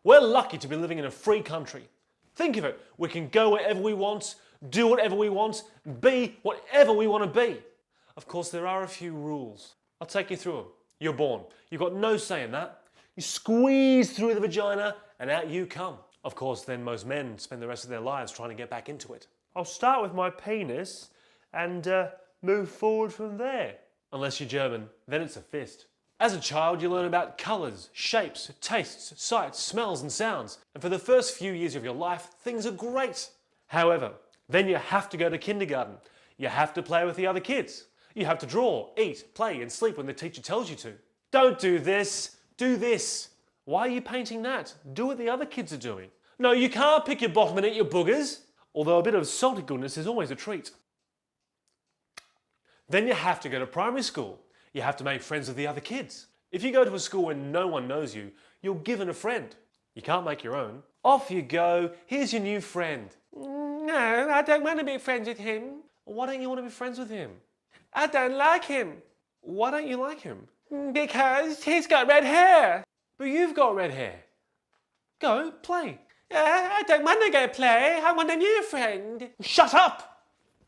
We're lucky to be living in a free country. Think of it, we can go wherever we want, do whatever we want, be whatever we want to be. Of course, there are a few rules. I'll take you through them. You're born. You've got no say in that. You squeeze through the vagina and out you come. Of course, then most men spend the rest of their lives trying to get back into it. I'll start with my penis and move forward from there. Unless you're German, then it's a fist. As a child, you learn about colours, shapes, tastes, sights, smells and sounds. And for the first few years of your life, things are great. However, then you have to go to kindergarten. You have to play with the other kids. You have to draw, eat, play and sleep when the teacher tells you to. Don't do this, do this. Why are you painting that? Do what the other kids are doing. No, you can't pick your bottom and eat your boogers. Although a bit of salty goodness is always a treat. Then you have to go to primary school. You have to make friends with the other kids. If you go to a school where no one knows you, you're given a friend. You can't make your own. Off you go, here's your new friend. No, I don't want to be friends with him. Why don't you want to be friends with him? I don't like him. Why don't you like him? Because he's got red hair. But you've got red hair. Go, play. I don't want to go play. I want a new friend. Shut up!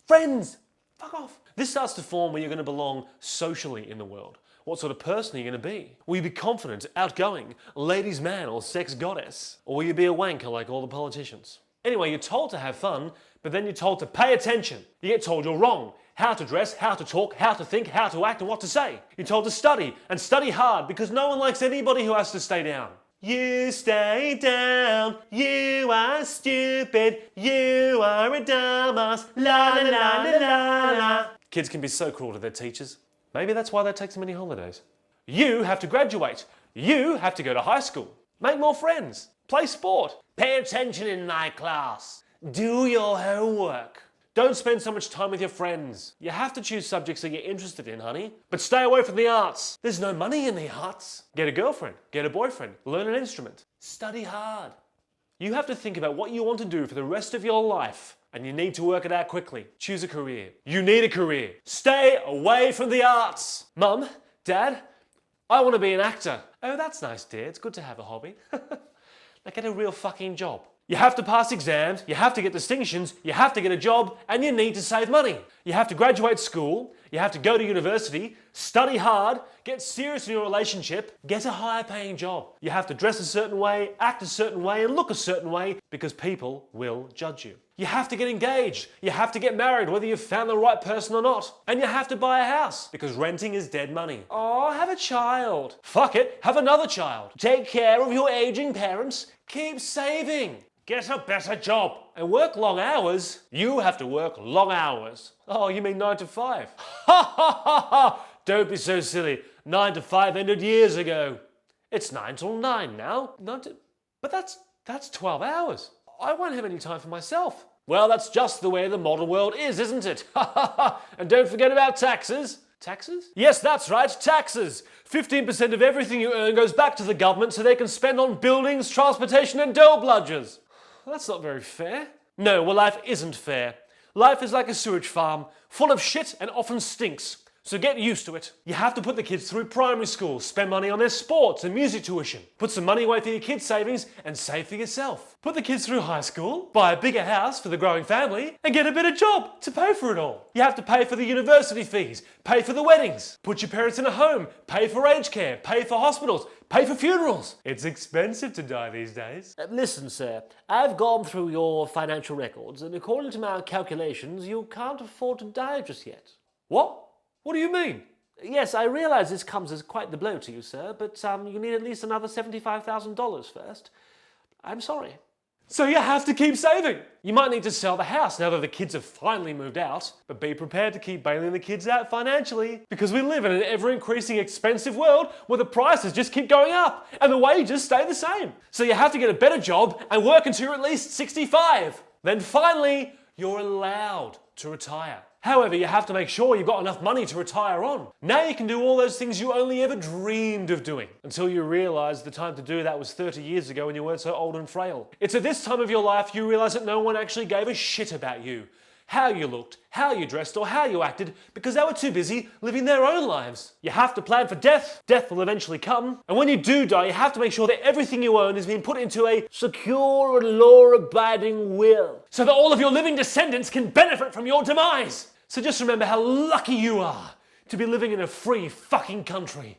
Friends! Fuck off. This starts to form where you're going to belong socially in the world. What sort of person are you going to be? Will you be confident, outgoing, ladies' man or sex goddess? Or will you be a wanker like all the politicians? Anyway, you're told to have fun, but then you're told to pay attention. You get told you're wrong. How to dress, how to talk, how to think, how to act and what to say. You're told to study and study hard because no one likes anybody who has to stay down. You stay down, you are stupid, you are a dumbass, la la la la la la. Kids can be so cruel to their teachers. Maybe that's why they take so many holidays. You have to graduate. You have to go to high school. Make more friends. Play sport. Pay attention in my class. Do your homework. Don't spend so much time with your friends. You have to choose subjects that you're interested in, honey. But stay away from the arts. There's no money in the arts. Get a girlfriend, get a boyfriend, learn an instrument. Study hard. You have to think about what you want to do for the rest of your life. And you need to work it out quickly. Choose a career. You need a career. Stay away from the arts. Mum, Dad, I want to be an actor. Oh, that's nice, dear. It's good to have a hobby. Now get a real fucking job. You have to pass exams, you have to get distinctions, you have to get a job, and you need to save money. You have to graduate school, you have to go to university, study hard, get serious in your relationship, get a higher paying job. You have to dress a certain way, act a certain way, and look a certain way because people will judge you. You have to get engaged, you have to get married whether you've found the right person or not. And you have to buy a house because renting is dead money. Oh, have a child. Fuck it, have another child. Take care of your aging parents, keep saving. Get a better job and work long hours. You have to work long hours. Oh, you mean 9 to 5? Ha ha ha ha! Don't be so silly. 9 to 5 ended years ago. It's 9 till 9 now. But that's 12 hours. I won't have any time for myself. Well, that's just the way the modern world is, isn't it? Ha ha ha! And don't forget about taxes. Taxes? Yes, that's right, taxes. 15% of everything you earn goes back to the government so they can spend on buildings, transportation and dole bludgers. That's not very fair. No, well, life isn't fair. Life is like a sewage farm, full of shit and often stinks. So get used to it. You have to put the kids through primary school, spend money on their sports and music tuition, put some money away for your kids' savings and save for yourself. Put the kids through high school, buy a bigger house for the growing family and get a better job to pay for it all. You have to pay for the university fees, pay for the weddings, put your parents in a home, pay for aged care, pay for hospitals, pay for funerals. It's expensive to die these days. Listen, sir, I've gone through your financial records and according to my calculations, you can't afford to die just yet. What? What do you mean? Yes, I realise this comes as quite the blow to you, sir, but you need at least another $75,000 first. I'm sorry. So you have to keep saving. You might need to sell the house now that the kids have finally moved out, but be prepared to keep bailing the kids out financially because we live in an ever-increasing expensive world where the prices just keep going up and the wages stay the same. So you have to get a better job and work until you're at least 65. Then finally, you're allowed to retire. However, you have to make sure you've got enough money to retire on. Now you can do all those things you only ever dreamed of doing until you realise the time to do that was 30 years ago when you weren't so old and frail. It's at this time of your life you realise that no one actually gave a shit about you. how you looked, how you dressed, or how you acted because they were too busy living their own lives. You have to plan for death. Death will eventually come. And when you do die, you have to make sure that everything you own is being put into a secure and law-abiding will so that all of your living descendants can benefit from your demise. So just remember how lucky you are to be living in a free fucking country.